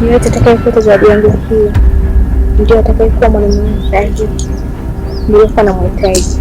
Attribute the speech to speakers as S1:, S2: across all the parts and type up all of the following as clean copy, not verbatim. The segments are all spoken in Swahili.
S1: Yeyote atakayepata zawadi yangu hiyo ndio atakayekuwa mwalimu wangu sahihi niliokuwa namhitaji.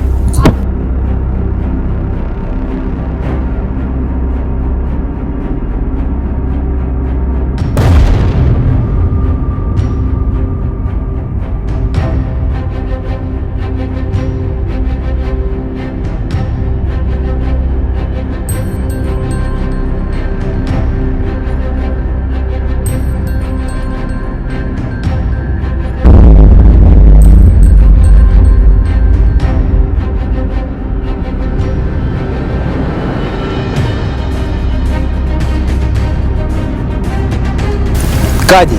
S2: Kaji,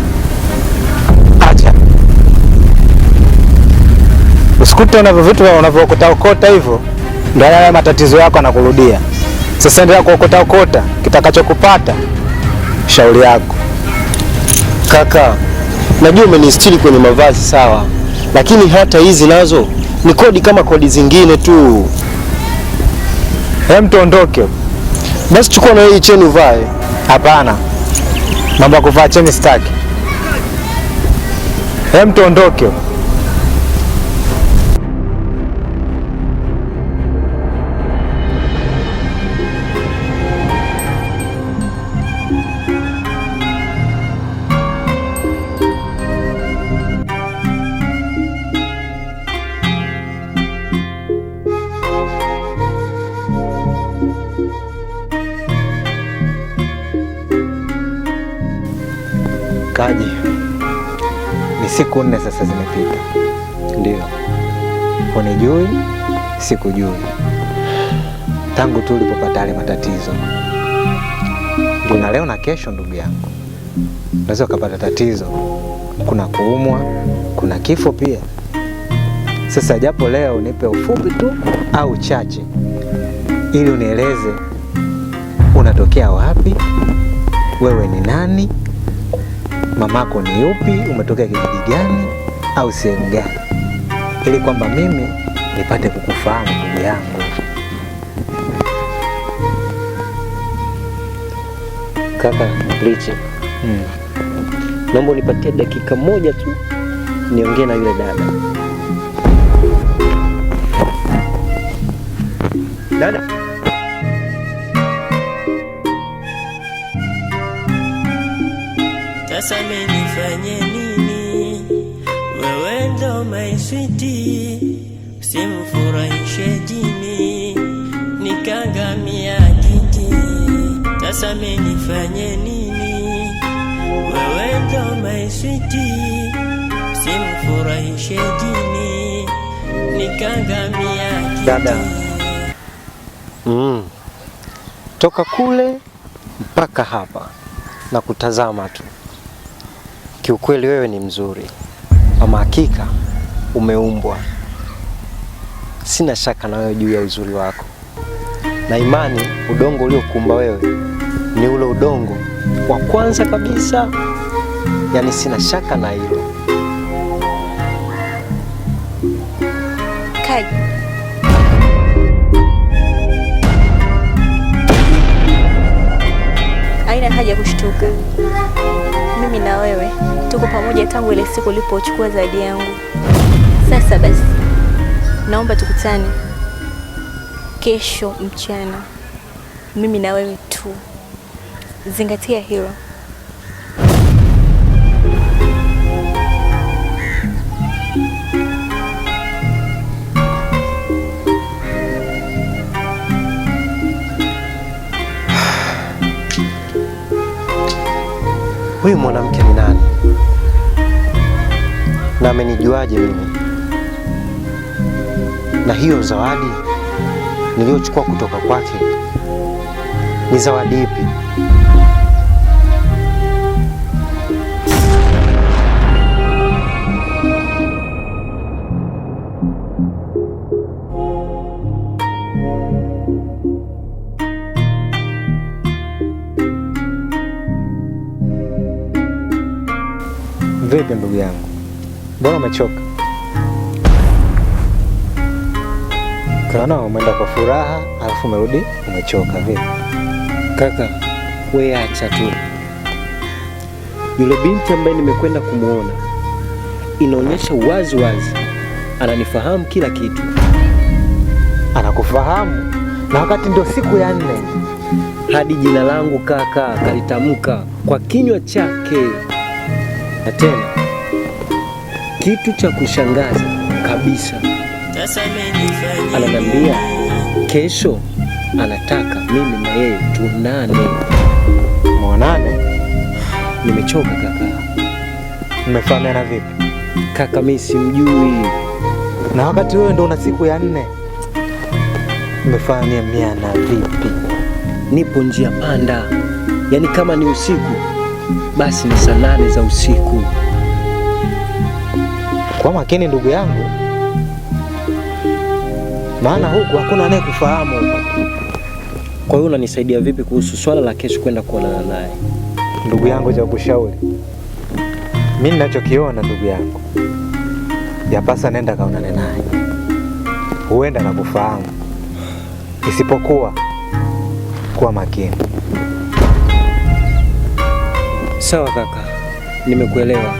S2: acha usikute unavyo vitu unavyookota hivyo, ndio yale matatizo yako yanakurudia. Sasa endelea kuokota, kitakachokupata shauri yako.
S3: Kaka, najua umenistiri kwenye mavazi sawa, lakini hata hizi nazo ni kodi kama kodi zingine tu.
S2: Hem, tuondoke.
S3: Basi chukua na hii cheni uvae.
S2: Hapana, mambo ya kuvaa cheni sitaki. Hem, tuondoke.
S3: Kaji, ni siku 4 sasa zimepita.
S2: Ndio. Unijui, sikujui. Tangu tu ulipopata yale matatizo. Kuna leo na kesho ndugu yangu. Unaweza ukapata tatizo. Kuna kuumwa, kuna kifo pia. Sasa japo leo nipe ufupi tu au chache ili unieleze unatokea wapi, wewe ni nani, mamako ni yupi, umetokea kijiji gani au sehemu gani, ili kwamba mimi nipate kukufahamu ndugu yangu.
S3: Kaka Richi, naomba unipatie dakika moja tu niongee na yule dada. Dada,
S4: sasa nifanye nini? Wewe ndo my sweetie, usimfurahishe jini nikangamia kiti. Sasa nifanye nini? Wewe ndo my sweetie, usimfurahishe jini nikangamia kiti.
S3: Dada, toka kule mpaka hapa na kutazama tu, kiukweli wewe ni mzuri. Ama hakika umeumbwa. Sina shaka na wewe juu ya uzuri wako, na imani udongo uliokuumba wewe ni ule udongo wa kwanza kabisa. Yaani sina shaka na hilo.
S1: Kaji, haina haja kushtuka. Mimi na wewe tuko pamoja tangu ile siku ulipochukua zawadi yangu. Sasa basi, naomba tukutane kesho mchana, mimi na wewe tu. Zingatia hilo.
S3: Huyu mwanamke ni nani? Na amenijuaje mimi? Na hiyo zawadi niliyochukua kutoka kwake ni zawadi ipi?
S2: Vipi ndugu yangu? Mbona umechoka? Kana umeenda kwa furaha alafu umerudi umechoka vipi?
S3: Kaka, wewe acha tu. Yule binti ambaye nimekwenda kumuona inaonyesha wazi wazi ananifahamu kila kitu.
S2: Anakufahamu na wakati ndio siku ya 4.
S3: Hadi jina langu kaka kalitamka kwa kinywa chake. Na tena kitu cha kushangaza kabisa, ananiambia kesho anataka mimi na yeye tuonane.
S2: Muonane?
S3: Nimechoka kaka.
S2: Mmefahamiana vipi?
S3: Kaka mimi simjui.
S2: Na wakati wewe ndio una siku ya 4. Mmefahamiana vipi?
S3: Nipo njia panda, yaani kama ni usiku basi ni saa 8 za usiku.
S2: Kwa makini ndugu yangu, maana huku hakuna anayekufahamu.
S3: Kwa hiyo unanisaidia vipi kuhusu swala la kesho kwenda kuonana naye?
S2: Ndugu yangu, cha kushauri mimi ninachokiona ndugu yangu, yapasa nenda kaonane naye, huenda nakufahamu, isipokuwa kuwa makini.
S3: Sawa kaka, nimekuelewa.